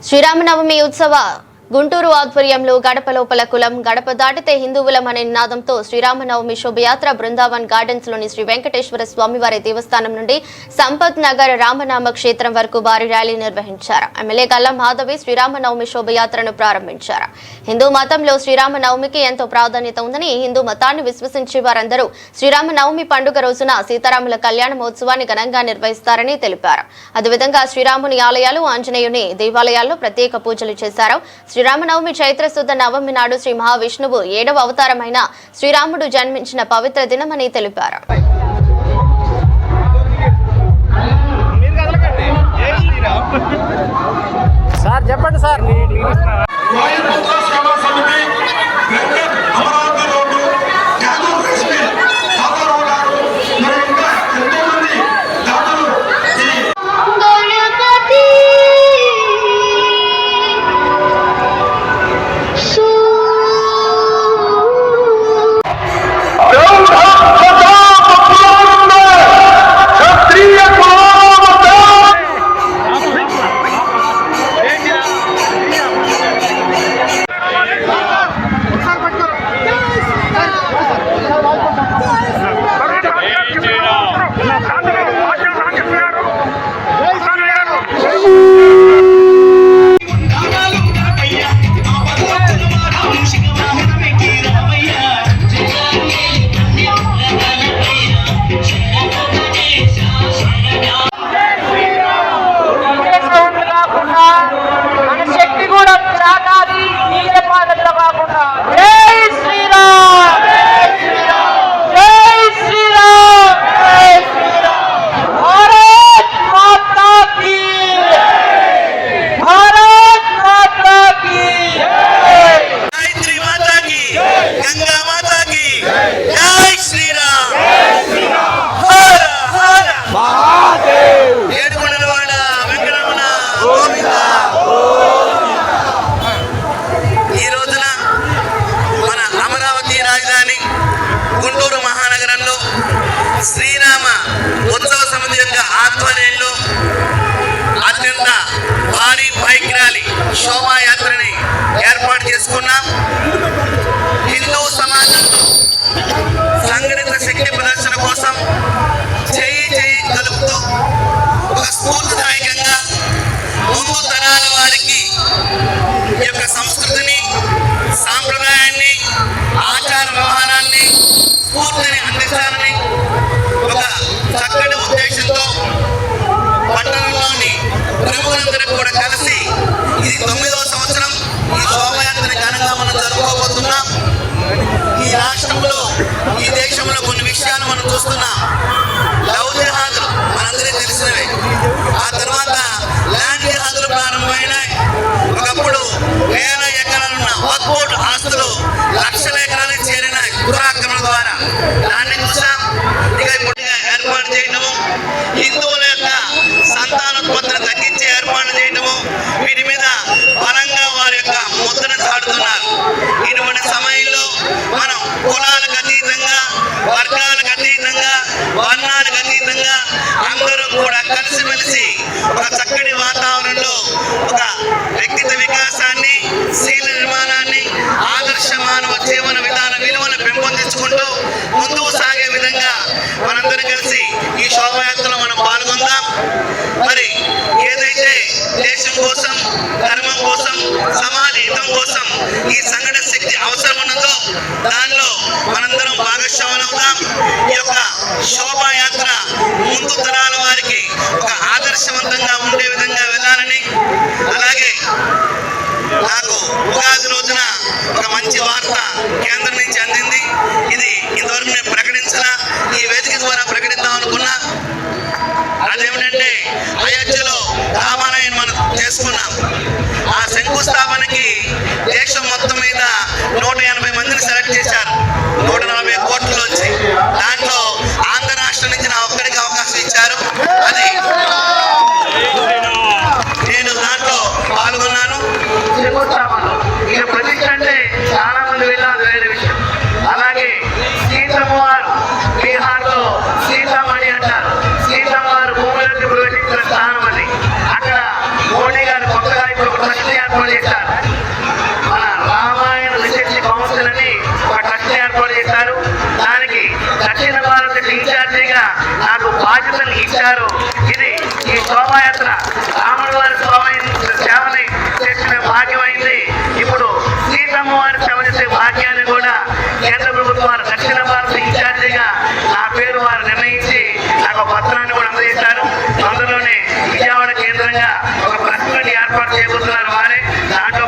శ్రీరామనవమి ఉత్సవ గుంటూరు ఆధ్వర్యంలో గడప లోపల కులం గడప దాటితే హిందువులం అనే నినాదంతో శ్రీరామనవమి శోభయాత్ర బృందావన్ గార్డెన్స్ లోని శ్రీ వెంకటేశ్వర స్వామివారి దేవస్థానం నుండి సంపత్ నగర్ రామనామ క్షేత్రం వరకు భారీ ర్యాలీ నిర్వహించారు. ఎమ్మెల్యే గల్లా మాధవి శ్రీరామనవమి శోభయాత్రను ప్రారంభించారు. హిందూ మతంలో శ్రీరామనవమికి ఎంతో ప్రాధాన్యత ఉందని, హిందూ మతాన్ని విశ్వసించే వారందరూ శ్రీరామనవమి పండుగ రోజున సీతారాముల కళ్యాణ మహోత్సవాన్ని ఘనంగా నిర్వహిస్తారని తెలిపారు. అదేవిధంగా శ్రీరాముని ఆలయాలు, ఆంజనేయుని దేవాలయాల్లో ప్రత్యేక పూజలు చేశారు. శ్రీరామనవమి చైత్ర శుద్ధ నవమి నాడు శ్రీ మహావిష్ణువు 7వ అవతారమైన శ్రీరాముడు జన్మించిన పవిత్ర దినమని తెలిపారు. సార్ చెప్పండి సార్. గుంటూరు మహానగరంలో శ్రీరామ ఉత్సవ సమితి యొక్క ఆధ్వర్యంలో అత్యంత భారీ బైక్ ర్యాలీ శోభాయాత్రని ఏర్పాటు చేసుకున్నాం. హిందూ సమాజంలో సంఘటిత శక్తి ప్రదర్శన కోసం చేయి చేయి కలుపుతూ ఒక స్ఫూర్తిదాయకంగా ముందు తరాల వారికి ఈ యొక్క సంస్కృతిని, సాంప్రదాయాన్ని, ఆచార వ్యవహారాన్ని, స్ఫూర్తిని అందించాలని ఒక చక్కటి ఉద్దేశంతో పట్టణంలోని ప్రముఖులందరూ కూడా కలిసి ఇది 9వ సంవత్సరం ఈ శోభయాత్రని ఘనంగా మనం జరుపుకోబోతున్నాం. ఈ రాష్ట్రంలో, ఈ దేశంలో కొన్ని విషయాలు మనం చూస్తున్నాం. లవ్ జిహాదులు మనందరికీ తెలిసినవే. ఆ తర్వాత ల్యాండ్ జిహాదులు ప్రారంభమైనాయి. ఒకప్పుడు వేల ఎకరాలున్న వక్ఫ్ ఆస్తులు లక్షల ఎకరాలకు చేరినాయి దురాక్రమణ ద్వారా. దాన్ని చూసాం. ఇక ఇప్పుడుగా ఏర్పాటు చేయటము, హిందువుల యొక్క సంతానోత్పత్తిని తగ్గించి ఏర్పాటు చేయటము, వీటి మీద బలంగా వారి యొక్క ముద్రను చాటుతున్నారు. ఇటువంటి సమయంలో మనం కులాలకు అతీతంగా, వర్గాలకు అతీతంగా, వర్ణాలకు అతీతంగా అందరూ కూడా కలిసిమెలిసి ఒక చక్కటి వాతావరణంలో ఒక వ్యక్తిత్వ వికాసాన్ని, శీల నిర్మాణాన్ని, ఆదర్శ మానవ జీవన విధాన విలువను పెంపొందించుకుంటూ ముందుకు సాగే విధంగా మనందరం కలిసి ఈ శోభయాత్రలో మనం పాల్గొందాం. మరి ఏదైతే దేశం కోసం, ధర్మం కోసం, సమాజ హితం కోసం ఈ సంఘటన శక్తి అవసరం ఉన్నదో దానిలో మనందరం భాగస్వాములు అవుతాం. ఈ యొక్క శోభాయాత్ర ముందు తరాల వారికి ఒక ఆదర్శవంతంగా ఉండే విధంగా వెళ్ళాలని, అలాగే నాకు ఉగాది రోజున ఒక మంచి వార్త కేంద్రం నుంచి అందింది. ఇది ఇంతవరకు నేను ప్రకటించాలా, ఈ వేదిక ద్వారా ప్రకటిద్దాం అనుకున్నా. అదేమిటంటే అయోధ్యలో రామాలయం మనం చేసుకున్నాం. ఆ శంకుస్థాపనకి దేశం మొత్తం మీద 180 మందిని సెలెక్ట్ చేశారు. 140 కోట్లలోంచి. దాంట్లో ఆంధ్ర రాష్ట్రం నుంచి నా ఒక్కడికి అవకాశం ఇచ్చారు. అది నేను దాంట్లో పాల్గొన్నాను. ఇక ప్రతిష్ట అంటే చాలా మంది వెళ్ళాలి, వేరే విషయం. అలాగే సీతమ్మ వారు బీహార్లో సీతామణి అంటారు. సీతమ్మ వారు భూమిలోకి ప్రవేశించిన స్థానం అది. అక్కడ మోడీ గారు కొత్తగా ఇప్పుడు బాధ్యతలు ఇచ్చారు. ఇది ఈ శోభాయాత్ర రాముడు వారి సేవని చేసిన భాగ్యమైంది. ఇప్పుడు సీతమ్మ వారి సేవ చేసే భాగ్యాన్ని కూడా కేంద్ర ప్రభుత్వం దక్షిణ భారత ఇన్ఛార్జిగా నా పేరు వారు నిర్ణయించి నాకు పత్రాన్ని కూడా అందజేశారు. అందులోనే విజయవాడ కేంద్రంగా ఒక ప్రెస్ మీట్ ఏర్పాటు చేయబోతున్నారు వారే. దాంట్లో